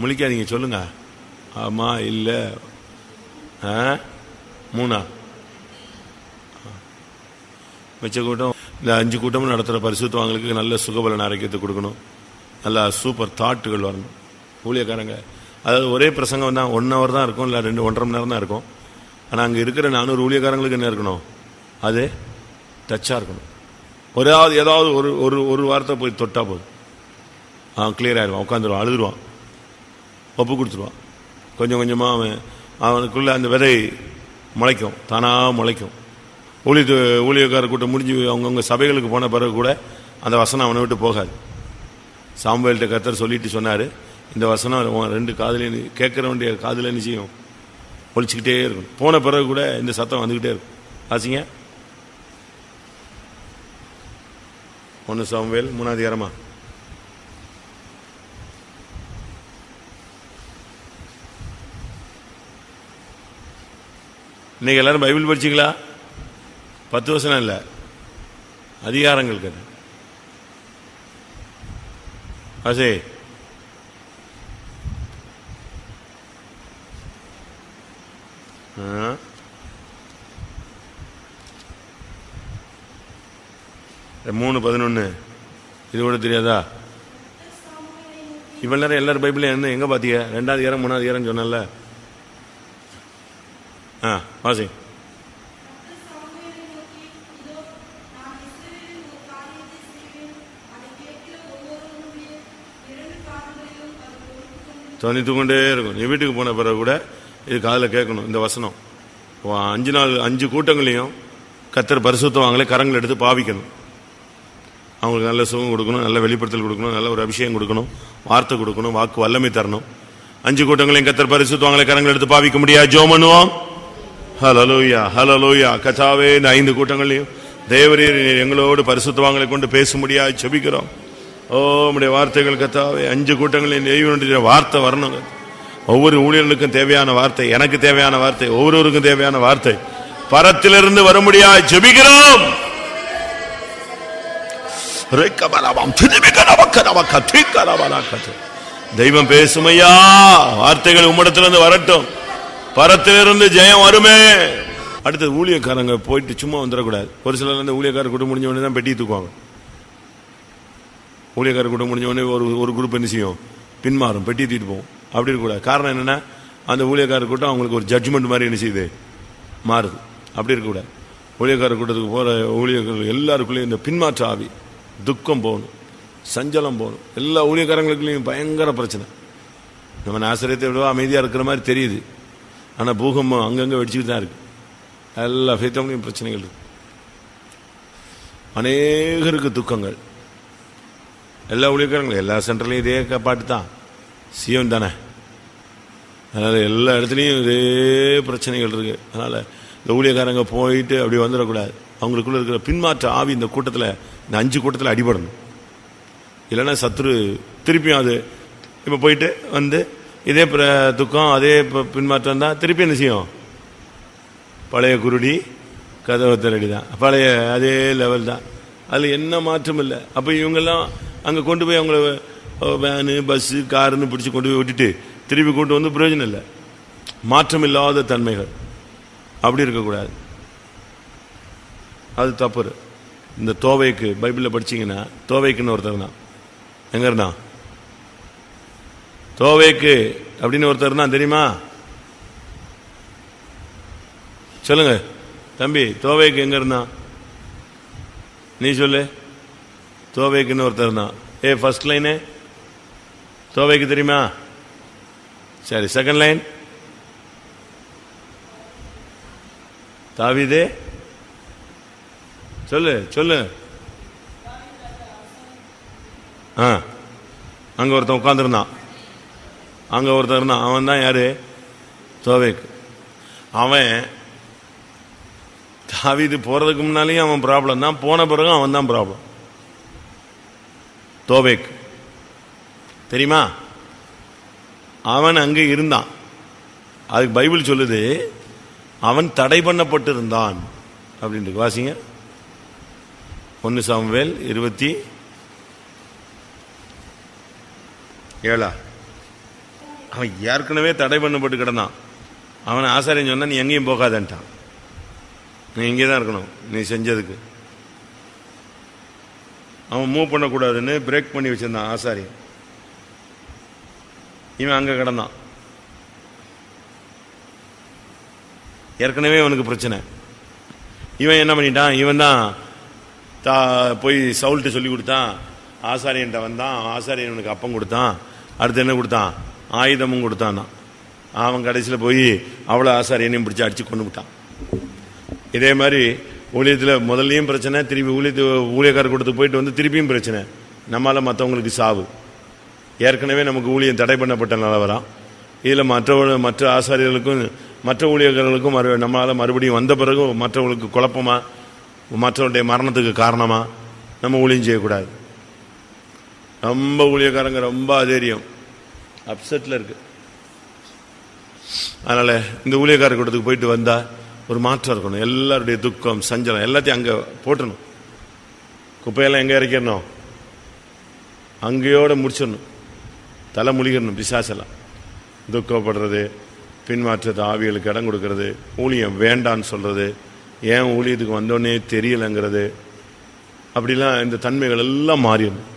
S1: முழிக்காதீங்க, சொல்லுங்க. ஆமா இல்லை 3 மிச்ச கூட்டம். இந்த 5 கூட்டமும் நடத்துகிற பரிசுத்தவாங்களுக்கு நல்ல சுகபலன் ஆரோக்கியத்தை கொடுக்கணும். நல்லா சூப்பர் தாட்டுகள் வரணும். ஊழியக்காரங்க அதாவது ஒரே பிரசங்கம் தான் 1 hour தான் இருக்கும், இல்லை 1.5 மணி நேரம் தான் இருக்கும். ஆனால் அங்கே இருக்கிற 400 ஊழியக்காரங்களுக்கு என்ன இருக்கணும்? அது டச்சாக இருக்கணும். ஏதாவது ஒரு வார்த்தை போய் தொட்டா போதும், கிளியர் ஆயிடுவான், உட்காந்துருவான், அழுதுருவான், ஒப்பு கொடுத்துருவான். கொஞ்சம் கொஞ்சமாக அவனுக்குள்ள அந்த விதை முளைக்கும், தானாக முளைக்கும். ஊழியக்கார கூட்டம் முடிஞ்சு அவங்கவுங்க சபைகளுக்கு போன பிறகு கூட அந்த வசனம் அவனை விட்டு போகாது. சாமுவேல்கிட்ட கர்த்தர் சொல்லிட்டு சொன்னார், இந்த வசனம் 2 காதுல கேட்குற வேண்டிய காதில் என்ன செய்யும்? ஒழிச்சிக்கிட்டே இருக்கும். போன பிறகு கூட இந்த சத்தம் வந்துக்கிட்டே இருக்கும். ஆசிங்க 1 சாமுவேல் 3ஆம் அதிகாரமா? இன்னைக்கு எல்லாரும் பைபிள் படிச்சிங்களா? 10 வசனம் இல்லை, அதிகாரங்கள் கதை. ஆசே மூணு 11 இது கூட தெரியாதா? இவ்வளவு நேரம் எல்லாரும் பைபிள் என்ன எங்க பாத்தீங்க? 2ஆம் அதிகாரம் 3ஆம் அதிகாரம் சொன்னல. வாசி. தொனித்து கொண்டே இருக்கும். நீ வீட்டுக்கு போன பிறகு கூட இது காதில் கேட்கணும். இந்த வசனம் 5 கூட்டங்களையும் கர்த்தர் பரிசுத்தவான்களை கரங்கள் எடுத்து பாவிக்கணும். அவங்களுக்கு நல்ல சுகம் கொடுக்கணும், நல்ல வெளிப்படுத்தல் கொடுக்கணும், நல்ல ஒரு அபிஷேகம் கொடுக்கணும், வார்த்தை கொடுக்கணும், வாக்கு வல்லமை தரணும். 5 கூட்டங்களையும் கர்த்தர் பரிசுத்தவான்களை கரங்கள் எடுத்து பாவிக்க முடியாது. ஜெபம் பண்ணுவோம். ஹல்லேலூயா, ஹல்லேலூயா. கர்த்தாவே, இந்த 5 கூட்டங்களையும் தேவரீர் எங்களோடு பரிசுத்தவான்களை கொண்டு பேச முடியாது ஜெபிக்கிறோம். உம்முடைய வார்த்தைகள் கர்த்தாவே 5 கூட்டங்களையும் தேவனுடைய வார்த்தை வரணும். ஒவ்வொரு ஊழியர்களுக்கும் தேவையான வார்த்தை, எனக்கு தேவையான வார்த்தை, ஒவ்வொருவருக்கும் தேவையான வார்த்தை பரத்திலிருந்து வர முடியாது ஜெபிக்கிறோம். தெய்வம் பேசுமையா, வார்த்தைகள் உம்மிடத்திலிருந்து வரட்டும், பரத்திலிருந்து ஜெயம் வருமே. அடுத்தது ஊழியக்காரங்க போயிட்டு சும்மா வந்துடக்கூடாது. ஒரு சிலர் ஊழியக்கார கூட்டம் முடிஞ்ச உடனே தான் பெட்டி தூக்குவாங்க. ஊழியக்கார கூட்டம் முடிஞ்ச உடனே ஒரு குரூப் என்ன செய்யும்? பின்மாறும், பெட்டி தூக்கிட்டு போவோம். அப்படி இருக்கக்கூடாது. காரணம் என்னன்னா, அந்த ஊழியக்கார கூட்டம் அவங்களுக்கு ஒரு ஜட்ஜ்மெண்ட் மாதிரி என்ன செய்யுது? மாறுது. அப்படி இருக்கக்கூடாது. ஊழியக்கார கூட்டத்துக்கு போகிற ஊழியர்கள் எல்லாருக்குள்ளேயும் இந்த பின்மாற்ற ஆவி, துக்கம் போகணும், சஞ்சலம் போகணும். எல்லா ஊழியக்காரங்களுக்குள்ளேயும் பயங்கர பிரச்சனை. நம்ம நாசரியத்தை விட அமைதியாக இருக்கிற மாதிரி தெரியுது, ஆனால் பூகம்பம் அங்கங்கே வெடிச்சுட்டு தான் இருக்கு. எல்லா ஃபேத்தவங்களையும் பிரச்சனைகள் இருக்கு. அநேகருக்கு துக்கங்கள். எல்லா ஊழியக்காரங்களும் எல்லா சென்டர்லையும் இதே பாட்டு தான், சியோன் தானே. அதனால் எல்லா இடத்துலையும் இதே பிரச்சனைகள் இருக்கு. அதனால் இந்த ஊழியக்காரங்க போயிட்டு அப்படி வந்துடக்கூடாது. அவங்களுக்குள்ள இருக்கிற பின்மாற்ற ஆவி இந்த கூட்டத்தில், இந்த 5 கூட்டத்தில் அடிபடணும். இல்லைன்னா சத்துரு திருப்பியும் அது இப்போ போயிட்டு வந்து இதே துக்கம், அதே பின்மாற்றம் தான் திருப்பி என்ன செய்யும்? பழைய குருடி கதவை திரடி தான், பழைய அதே லெவல் தான். அதில் என்ன மாற்றம் இல்லை. அப்போ இவங்கெல்லாம் அங்கே கொண்டு போய் அவங்கள வேனு பஸ்ஸு காருன்னு பிடிச்சி கொண்டு போய் விட்டுட்டு திருப்பி கொண்டு வந்து பிரயோஜனம் இல்லை. மாற்றம் இல்லாத தன்மைகள் அப்படி இருக்கக்கூடாது. அது தப்பு. இந்த தோவைக்கு பைபிளில் படிச்சிங்கன்னா, தோவைக்குன்னு ஒருத்தர் தான். எங்கே இருந்தான்? தோவைக்கு அப்படின்னு ஒருத்தர் தான், தெரியுமா? சொல்லுங்க தம்பி, தோவைக்கு எங்க இருந்தான்? நீ சொல்லு. தோவேக்குன்னு ஒருத்தர் இருந்தான். ஃபர்ஸ்ட் லைனு தோவேக்கு தெரியுமா? சரி, செகண்ட் லைன் தாவீதே. சொல்லு சொல்லு. அங்க ஒருத்தன் உட்காந்துருந்தான். அங்க ஒருத்தர் இருந்தான். அவன் தான் யாரு? தோவேக்கு. அவன் தாவீது போறதுக்கு முன்னாலேயும் அவன் ப்ராப்ளம் தான், போன பிறகும் அவன் தான் ப்ராப்ளம். தோவேக் தெரியுமா? அவன் அங்கே இருந்தான். அதுக்கு பைபிள் சொல்லுது அவன் தடை பண்ணப்பட்டு இருந்தான் அப்படின்னு. வாசிங்க 1 சாமுவேல் 27. அவன் ஏற்கனவே தடை பண்ணப்பட்டு கிடந்தான். அவன் ஆசாரியன் சொன்னா நீ எங்கேயும் போகாதன்ட்டான். நீ இங்கே தான் இருக்கணும் நீ செஞ்சதுக்கு. அவன் மூவ் பண்ணக்கூடாதுன்னு பிரேக் பண்ணி வச்சிருந்தான் ஆசாரியன். இவன் அங்கே கிடந்தான். ஏற்கனவே அவனுக்கு பிரச்சனை. இவன் என்ன பண்ணிட்டான்? இவன் தான் போய் சவுல்ட்டு சொல்லி கொடுத்தான். ஆசாரியன்ட்ட வந்தான். ஆசாரியன் அவனுக்கு அப்பம் கொடுத்தான். அடுத்து என்ன கொடுத்தான்? ஆயுதமும் கொடுத்தான். அவன் கடைசியில் போய் அவ்வளோ ஆசாரியனையும் பிடிச்சி அடிச்சு கொண்டு விட்டான். இதே மாதிரி ஊழியத்தில் முதல்லையும் பிரச்சனை, திருப்பி ஊழியக்கார கொடுத்து போயிட்டு வந்து திருப்பியும் பிரச்சனை. நம்மளால மற்றவங்களுக்கு சாவு. ஏற்கனவே நமக்கு ஊழியம் தடை பண்ணப்பட்ட நிலவரம். இதில் மற்ற ஆசாரியர்களுக்கும் மற்ற ஊழியர்களுக்கும் நம்மளால் மறுபடியும் வந்த பிறகு மற்றவங்களுக்கு குழப்பமா, மற்றவருடைய மரணத்துக்கு காரணமா நம்ம ஊழியம் செய்யக்கூடாது. ரொம்ப ஊழியக்காரங்க ரொம்ப அதேரியம் அப்செட்டில் இருக்கு. அதனால இந்த ஊழியக்கார கூட்டத்துக்கு போயிட்டு வந்தா ஒரு மாற்றம் இருக்கணும். எல்லாருடைய துக்கம் சஞ்சலம் எல்லாத்தையும் அங்கே போட்டணும். குப்பையெல்லாம் எங்கே இறக்கிடணும்? அங்கேயோட முடிச்சிடணும். தலை முழிக்கணும். பிசாசெல்லாம் துக்கப்படுறது, பின்மாற்றத்தை ஆவிகளுக்கு இடம் கொடுக்கறது, ஊழியம் வேண்டான்னு சொல்றது, ஏன் ஊழியத்துக்கு வந்தோடனே தெரியலைங்கிறது, அப்படிலாம் இந்த தன்மைகள் எல்லாம் மாறிடணும்.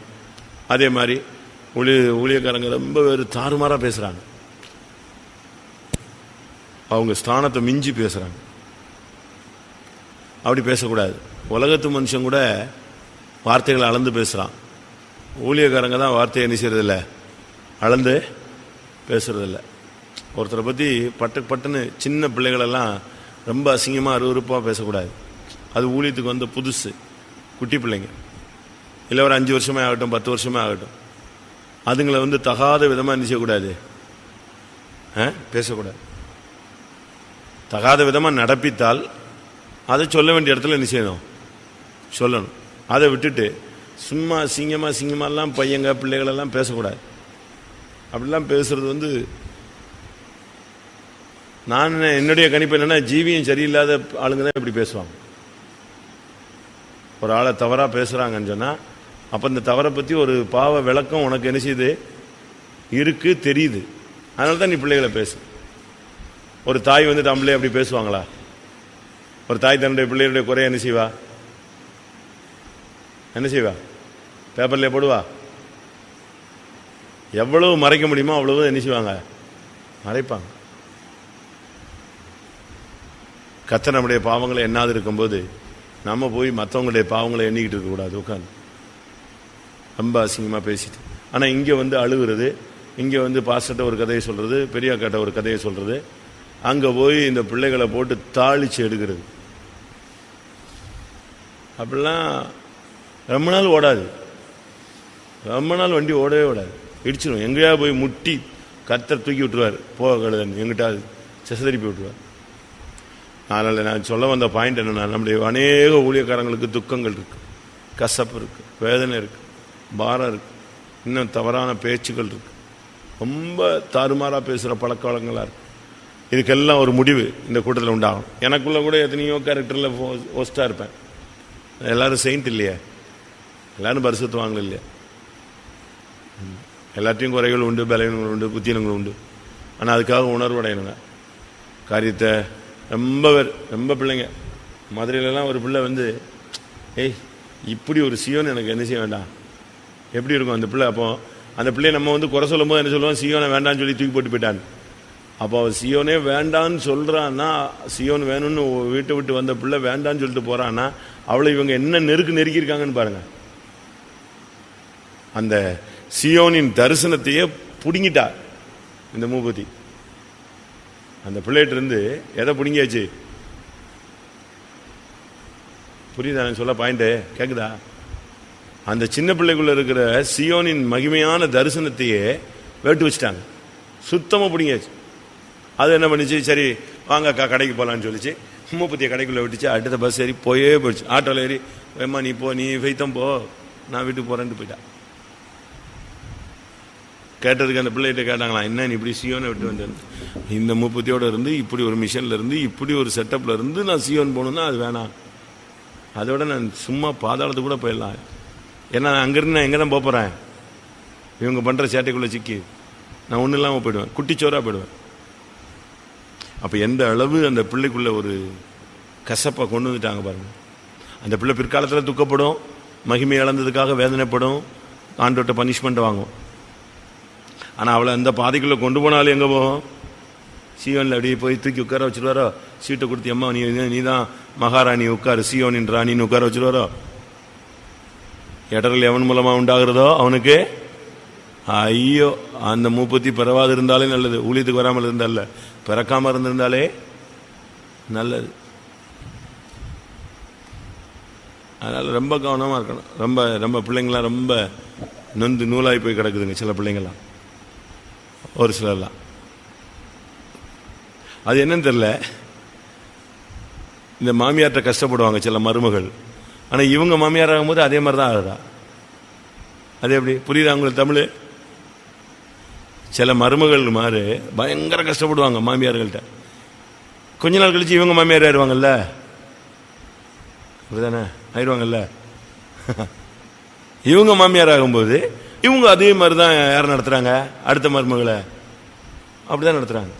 S1: அதே மாதிரி ஊழியக்காரங்க ரொம்ப பேர் தாறுமாறாக பேசுகிறாங்க. அவங்க ஸ்தானத்தை மிஞ்சி பேசுகிறாங்க. அப்படி பேசக்கூடாது. உலகத்து மனுஷன் கூட வார்த்தைகளை அளந்து பேசுகிறான். ஊழியக்காரங்க தான் வார்த்தையை என்ன செய்யறதில்லை, அளந்து பேசுறதில்லை. ஒருத்தரை பற்றி பட்டுன்னு சின்ன பிள்ளைகளெல்லாம் ரொம்ப அசிங்கமாக அருவருப்பாக பேசக்கூடாது. அது ஊழியத்துக்கு வந்து புதுசு குட்டி பிள்ளைங்க, இல்லை ஒரு 5 வருஷமே ஆகட்டும் 10 வருஷமே ஆகட்டும், அதுங்களை வந்து தகாத விதமாக என்ன செய்யக்கூடாது, பேசக்கூடாது. தகாத விதமாக நடப்பித்தால் அதை சொல்ல வேண்டிய இடத்துல என்ன செய்யணும், சொல்லணும். அதை விட்டுட்டு சும்மா சிங்கமாலாம் பையங்க பிள்ளைகளெல்லாம் பேசக்கூடாது. அப்படிலாம் பேசுறது வந்து நான் என்னுடைய கணிப்பு என்னன்னா, ஜீவியம் சரியில்லாத ஆளுங்க தான் இப்படி பேசுவாங்க. ஒரு ஆளை தவறாக பேசுகிறாங்கன்னு சொன்னால் அப்போ இந்த தவறை பற்றி ஒரு பாவ விளக்கம் உனக்கு என்ன செய்யுது இருக்கு, தெரியுது. அதனால தான் நீ பிள்ளைகளை பேசு. ஒரு தாய் வந்து தன் பிள்ளைய அப்படி பேசுவாங்களா? ஒரு தாய் தன்னுடைய பிள்ளைகளுடைய குறைய என்ன செய்வா? பேப்பர்ல போடுவா. எவ்வளவு மறைக்க முடியுமோ அவ்வளவு என்ன செய்வாங்க, மறைப்பாங்க. கர்த்தர் நம்முடைய பாவங்களை எண்ணாது இருக்கும்போது நம்ம போய் மற்றவங்களுடைய பாவங்களை எண்ணிக்கிட்டு இருக்கக்கூடாது. உட்காந்து ரொம்ப அசிங்கமாக பேசிட்டு. ஆனால் இங்கே வந்து அழுகுறது, இங்கே வந்து பாஸ்டர்ட்ட ஒரு கதையை சொல்கிறது, பெரியாக்காட்ட ஒரு கதையை சொல்கிறது, அங்கே போய் இந்த பிள்ளைகளை போட்டு தாளிச்சு எடுக்கிறது. அப்படிலாம் ரொம்ப நாள் ஓடாது. ரொம்ப நாள் வண்டி ஓடவே ஓடாது, இடிச்சிடும். எங்கேயா போய் முட்டி கர்த்தர் தூக்கி விட்டுருவார். போகக்கூடாதுன்னு எங்கிட்ட செசதரிப்பி விட்டுருவார். அதனால் நான் சொல்ல வந்த பாயிண்ட் என்னென்னா, நம்முடைய அநேக ஊழியக்காரங்களுக்கு துக்கங்கள் இருக்குது, கசப்பு இருக்குது, வேதனை இருக்குது, பாரம் இருக்குது, இன்னும் தவறான பேச்சுக்கள் இருக்குது, ரொம்ப தாறுமாறாக பேசுகிற பழக்க வழக்கங்களாக இருக்குது. இதுக்கெல்லாம் ஒரு முடிவு இந்த கூட்டத்தில் உண்டாகும். எனக்குள்ள கூட எத்தனையோ கேரக்டரில் ஒஸ்ட்டாக இருப்பேன். எல்லாரும் செயின்ட் இல்லையா, எல்லாரும் பரிசுத்தவான்கள் இல்லையா, எல்லாத்தையும் குறைகள் உண்டு, பலவீனங்கள் உண்டு, புத்தினங்கள் உண்டு. ஆனால் அதுக்காக உணர்வடையணுங்க காரியத்தை. ரொம்ப பிள்ளைங்க மதுரையிலலாம் ஒரு பிள்ளை வந்து, இப்படி ஒரு சியோன் எனக்கு என்ன செய்ய வேண்டாம், எப்படி இருக்கும் அந்த பிள்ளை? அப்போ அந்த பிள்ளையை நம்ம வந்து குறை சொல்லும் போது என்ன சொல்லுவோம், சியோனை வேண்டான்னு சொல்லி தூக்கி போட்டு போயிட்டான். அப்போ அவள் சியோனே வேண்டான்னு சொல்கிறான்னா, சியோன் வேணும்னு வீட்டை விட்டு வந்த பிள்ளை வேண்டான்னு சொல்லிட்டு போகிறான்னா, அவளை இவங்க என்ன நெருக்கியிருக்காங்கன்னு பாருங்க. அந்த சியோனின் தரிசனத்தையே புடுங்கிட்டா இந்த மூபதி. அந்த பிள்ளைகிட்ட இருந்து எதை புடுங்கியாச்சு? புரியுதா சொல்ல பாயிண்ட்? கேக்குதா? அந்த சின்ன பிள்ளைக்குள்ள இருக்கிற சியோனின் மகிமையான தரிசனத்தையே வேட்டு வச்சுட்டாங்க, சுத்தமா பிடிங்காச்சு. அது என்ன பண்ணிச்சு? சரி வாங்க அக்கா கடைக்கு போகலான்னு சொல்லிச்சு. மூப்பத்திய கடைக்குள்ள விட்டுச்சு. அடுத்த பஸ் ஏறி போயிடுச்சு. ஆட்டோல ஏறி வேமா நீ போ, நீ வைத்தம் போ, நான் வீட்டுக்கு போறேன்ட்டு போயிட்டா. கேட்டதுக்கு அந்த பிள்ளைகிட்ட கேட்டாங்களா, என்ன நீ இப்படி சியோனை விட்டு வந்தேன்? இந்த மூப்பத்தியோட இருந்து இப்படி ஒரு மிஷன்ல இருந்து இப்படி ஒரு செட்டப்ல இருந்து நான் சியோன் போகணும்னா அது வேணாம், அதோட நான் சும்மா பாதாளத்துக்கு கூட போயிடலாம். ஏன்னா நான் அங்கிருந்து நான் எங்கே தான் போகிறேன்? இவங்க பண்ணுற சேட்டைக்குள்ளே சிக்கி நான் ஒன்றும் இல்லாமல் போயிடுவேன், குட்டிச்சோராக போயிடுவேன். அப்போ எந்த அளவு அந்த பிள்ளைக்குள்ள ஒரு கசப்பை கொண்டு வந்துட்டாங்க பாருங்க. அந்த பிள்ளை பிற்காலத்தில் துக்கப்படும், மகிமை இழந்ததுக்காக வேதனைப்படும், ஆண்டோட்ட பனிஷ்மெண்ட் வாங்கும். ஆனால் அவளை அந்த பாதைக்குள்ளே கொண்டு போனாலும் எங்கே போகும்? சியோனில் அப்படியே போய் தூக்கி உட்கார வச்சுருவாரோ, சீட்டை கொடுத்து அம்மா நீ தான் மகாராணி உட்காரு, சியோனின் ராணின்னு உட்கார வச்சுருவாரோ. இடர்கள் எவன் மூலமா உண்டாகிறதோ அவனுக்கு ஐயோ. அந்த மூப்பத்தி பிறவாது இருந்தாலே நல்லது, ஊழியத்துக்கு வராமல் இருந்தால, பிறக்காம இருந்திருந்தாலே நல்லது. அதனால ரொம்ப கவனமா இருக்கணும். ரொம்ப ரொம்ப பிள்ளைங்களாம் ரொம்ப நொந்து நூலாகி போய் கிடக்குதுங்க சில பிள்ளைங்களாம், ஒரு சிலர்லாம். அது என்னன்னு தெரியல, இந்த மாமியார்ட்ட கஷ்டப்படுவாங்க சில மருமகள். ஆனால் இவங்க மாமியார் ஆகும்போது அதே மாதிரி தான் ஆகுதா? அது எப்படி புரியுதா உங்களுக்கு தமிழ்? சில மருமகள் மாதிரி பயங்கர கஷ்டப்படுவாங்க மாமியார்கள்ட்ட. கொஞ்ச நாள் கழிச்சு இவங்க மாமியார் ஆயிடுவாங்கல்ல, அப்படிதானே ஆயிடுவாங்கல்ல. இவங்க மாமியார் ஆகும்போது இவங்க அதே மாதிரி தான் யாரை நடத்துறாங்க? அடுத்த மருமகளை அப்படிதான் நடத்துறாங்க.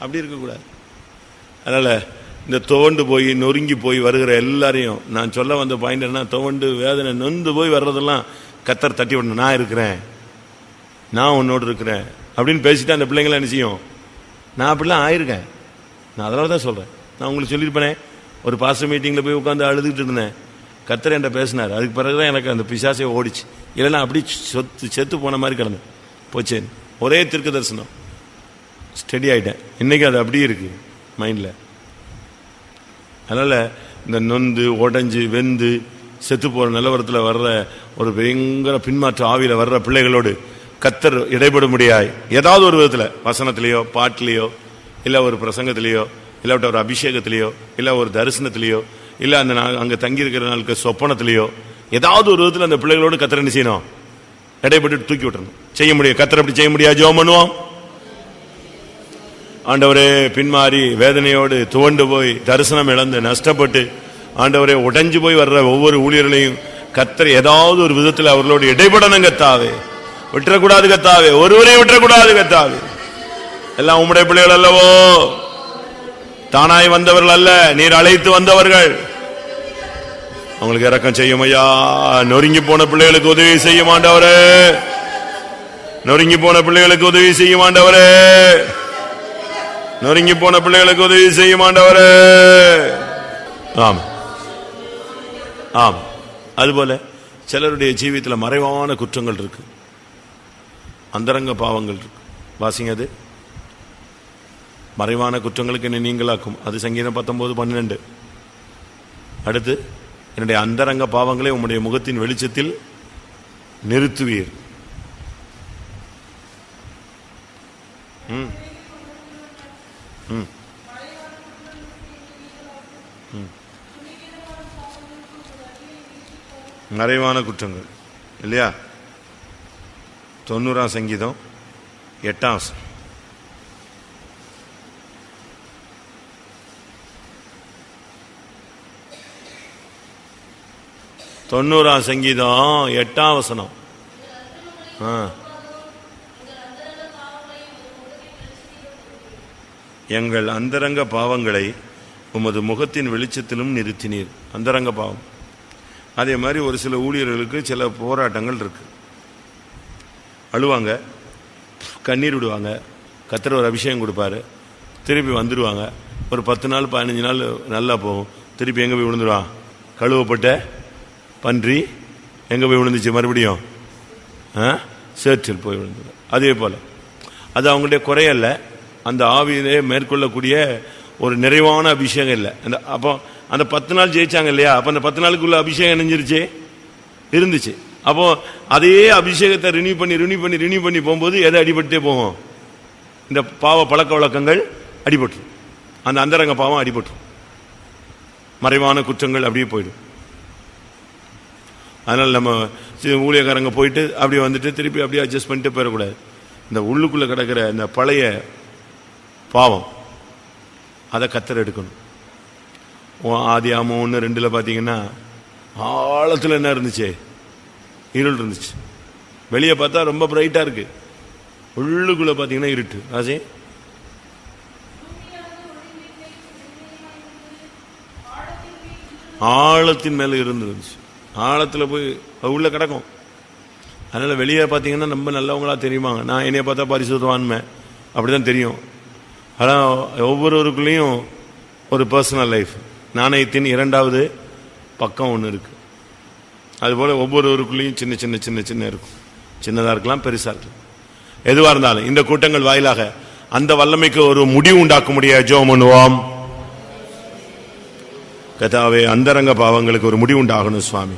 S1: அப்படி இருக்கக்கூடாது. அதனால இந்த துவண்டு போய் நொறுங்கி போய் வருகிற எல்லாரையும் நான் சொல்ல வந்த பாயிண்ட் என்ன, துவண்டு வேதனை நொந்து போய் வர்றதெல்லாம் கத்தர் தட்டி விடணும். நான் இருக்கிறேன், நான் உன்னோடு இருக்கிறேன் அப்படின்னு பேசிட்டு அந்த பிள்ளைங்களாம் என்ன செய்யும்? நான் அப்படிலாம் ஆயிருக்கேன். நான் அதனால தான் சொல்றேன். நான் உங்களுக்கு சொல்லியிருப்பேனே, ஒரு பாஸ்டர் மீட்டிங்ல போய் உட்காந்து அழுதுகிட்டு இருந்தேன். கத்தர் என்கிட்ட பேசினார். அதுக்கு பிறகுதான் எனக்கு அந்த பிசாசே ஓடிச்சு. இல்லைன்னா அப்படி செத்து போன மாதிரி கிடந்தேன் போச்சேன். ஒரே தீர்க்க தரிசனம், ஸ்டெடி ஆயிட்டேன். இன்னைக்கு அது அப்படியே இருக்கு மைண்ட்ல. அதனால இந்த நொந்து உடஞ்சு வெந்து செத்து போற நிலவரத்தில் வர்ற ஒரு பயங்கர பின்மாற்ற ஆவியில வர்ற பிள்ளைகளோடு கத்தர் இடைபட முடியாது. ஏதாவது ஒரு விதத்தில், வசனத்திலேயோ பாட்டிலேயோ இல்லை ஒரு பிரசங்கத்திலேயோ இல்லாட்ட ஒரு அபிஷேகத்திலேயோ இல்லை ஒரு தரிசனத்திலேயோ இல்லை அந்த அங்கே தங்கியிருக்கிற நாளுக்கு சொப்பனத்திலேயோ ஏதாவது ஒரு விதத்தில் அந்த பிள்ளைகளோடு கத்தர் என்ன செய்யணும்? இடைப்பட்டு தூக்கி விட்டுறணும். செய்ய முடியும். கத்தர் அப்படி செய்ய முடியாது. ஜெபம் பண்ணுவோம். ஆண்டவரே, பின்மாறி வேதனையோடு துவண்டு போய் தரிசனம் இழந்து நஷ்டப்பட்டு ஆண்டவரே உடைஞ்சு போய் வர்ற ஒவ்வொரு ஊழியர்களையும் கத்தர் ஏதாவது ஒரு விதத்தில் அவர்களோடு இடைப்படணும். கத்தாவே விட்டுறக்கூடாது. கத்தாவே ஒருவரையும் விட்டுறக்கூடாது. கத்தாவே எல்லாம் உம்முடைய பிள்ளைகள் அல்லவோ, தானாய் வந்தவர்கள் அல்ல, நீர் அழைத்து வந்தவர்கள். அவங்களுக்கு இரக்கம் செய்யும் ஐயா. நொறுங்கி போன பிள்ளைகளுக்கு உதவி செய்ய மாண்டவரே, நொறுங்கி போன பிள்ளைகளுக்கு உதவி செய்ய மாண்டவரே, நொறுங்கி போன பிள்ளைகளுக்கு உதவி செய்ய மாண்டவரே. ஆம் ஆம். அதுபோல சிலருடைய ஜீவியத்தில் மறைவான குற்றங்கள் இருக்கு, அந்தரங்க பாவங்கள் இருக்கு. வாசிங்க. அது மறைவான குற்றங்களுக்கு என்னை நீங்களாக்கும். அது சங்கீதம் 19:12. அடுத்து, என்னுடைய அந்தரங்க பாவங்களை உம்முடைய முகத்தின் வெளிச்சத்தில் நிறுத்துவீர். மறைவான குற்றங்கள் இல்லையா? 90 சங்கீதம் 8 90 சங்கீதம் 8 எங்கள் அந்தரங்க பாவங்களை உமது முகத்தின் வெளிச்சத்திலும் நிறுத்தினீர். அந்தரங்க பாவம். அதே மாதிரி ஒரு சில ஊழியர்களுக்கு சில போராட்டங்கள் இருக்கு. அழுவாங்க, கண்ணீர் விடுவாங்க, கத்தர் ஒரு அபிஷேகம் கொடுப்பாரு, திருப்பி வந்துடுவாங்க. ஒரு 10 நாள் 15 நாள் நல்லா போகும். திருப்பி எங்கே போய் விழுந்துருவான்? கழுவப்பட்ட பன்றி எங்க போய் விழுந்துச்சு? மறுபடியும் சேற்றில் போய் விழுந்தது. அதே போல அது அவங்களுடைய குறையல்ல, அந்த ஆவியிலே மேற்கொள்ளக்கூடிய ஒரு நிறைவான அபிஷேகம் இல்லை. அப்போ அந்த 10 நாள் ஜெயிச்சாங்க இல்லையா? அப்ப அந்த 10 நாளுக்குள்ள அபிஷேகம் இணைஞ்சிருச்சு, இருந்துச்சு. அப்போ அதே அபிஷேகத்தை ரினியூ பண்ணி போகும்போது எதை அடிபட்டே போகும்? இந்த பாவ பழக்க வழக்கங்கள் அடிபட்டு, அந்த அந்தரங்க பாவம் அடிபட்டு, மறைவான குற்றங்கள் அப்படியே போயிடும். அதனால நம்ம ஊழியக்காரங்க போயிட்டு அப்படியே வந்துட்டு திருப்பி அப்படியே அட்ஜஸ்ட் பண்ணிட்டு போயிடக்கூடாது. இந்த உள்ளுக்குள்ள கிடக்கிற இந்த பழைய பாவம் அதை கத்தர் எடுக்கணும். ஆதியாகமம் 1:2 பார்த்தீங்கன்னா ஆழத்தில் என்ன இருந்துச்சு? இருள் இருந்துச்சு. வெளியே பார்த்தா ரொம்ப பிரைட்டா இருக்கு, உள்ளுக்குள்ள பார்த்தீங்கன்னா இருட்டு. ராசி ஆழத்தின் மேல இருந்துருந்துச்சு. ஆழத்தில் போய் உள்ள கிடக்கும். அதனால வெளியே பார்த்தீங்கன்னா ரொம்ப நல்லவங்களா தெரியுமாங்க. நான் என்னைய பார்த்தா பரிசுத்தவான்மை அப்படிதான் தெரியும். ஆனால் ஒவ்வொருவருக்குள்ளேயும் ஒரு பர்சனல் லைஃப், நாணயத்தின் 2வது பக்கம் ஒன்று இருக்கு. அதுபோல் ஒவ்வொருவருக்குள்ளேயும் சின்ன சின்ன சின்ன சின்ன இருக்கும். சின்னதாக இருக்கலாம், பெருசாக இருக்கலாம். எதுவாக இருந்தாலும் இந்த கூட்டங்கள் வாயிலாக அந்த வல்லமைக்கு ஒரு முடிவு உண்டாக்க முடியாது. ஜெபம் பண்ணுவோம். கர்த்தாவே, அந்தரங்க பாவங்களுக்கு ஒரு முடிவு உண்டாகணும் சுவாமி.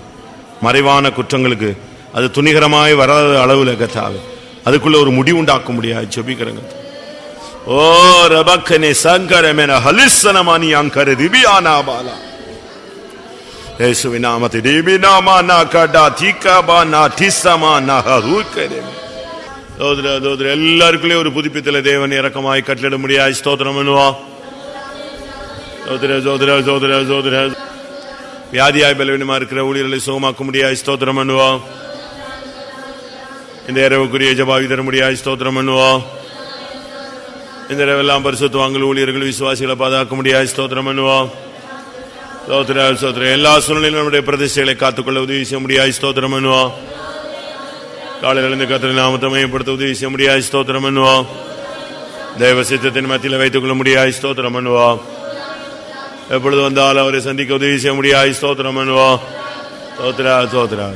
S1: மறைவான குற்றங்களுக்கு அது துணிகரமாய் வராத அளவுல கர்த்தாவே அதுக்குள்ள ஒரு முடிவு உண்டாக்க முடியாது. ஜெபிக்கிறேங்க. ஓ ரபக்கனே சங்கரமேன ஹலிசனமானி அங்கர திபியானா பாலா இயேசுவின் நாமத்தில் திபினாமானா கடா தீகாபானா திசமானா ஹருக்கரே. சோதர எல்லாருக்குள்ளே ஒரு புதுப்பித்தல தேவன் இரக்கமாய் கட்டளிட முடியாது. ஸ்தோத்திரம் பண்ணுவோம். வியாதியாய் பலவீனமா இருக்கிற ஊழியர்களை சுகமாக்க முடியாது. ஸ்தோத்திரம் பண்ணுவோம். இந்த இரவுக்குரிய ஜெபாவி தர முடியாது. ஸ்தோத்திரம் பண்ணுவோம். இந்த இரவெல்லாம் பரிசுத்தவான்கள் ஊழியர்கள் விசுவாசிகளை பாதுகாக்க முடியாது. ஸ்தோத்திரம் பண்ணுவோம். எல்லா சூழ்நிலையிலும் நம்முடைய பிரதிஷ்டைகளை காத்துக்கொள்ள உதவி செய்ய முடியாது. ஸ்தோத்திரம் பண்ணுவோம். காலையில் இருந்து கர்த்தரின் நாமத்தை மையப்படுத்த உதவி செய்ய முடியாது. ஸ்தோத்திரம் பண்ணுவோம். தேவ சித்தத்தின் மத்தியில் வைத்துக் கொள்ள முடியாது. ஸ்தோத்திரம் பண்ணுவோம். எப்பொழுது வந்தாலும் அவரை சந்திக்க உதவி செய்ய முடியாது. ஸ்தோத்திரம் பண்ணுவோம். ஸ்தோத்திரா.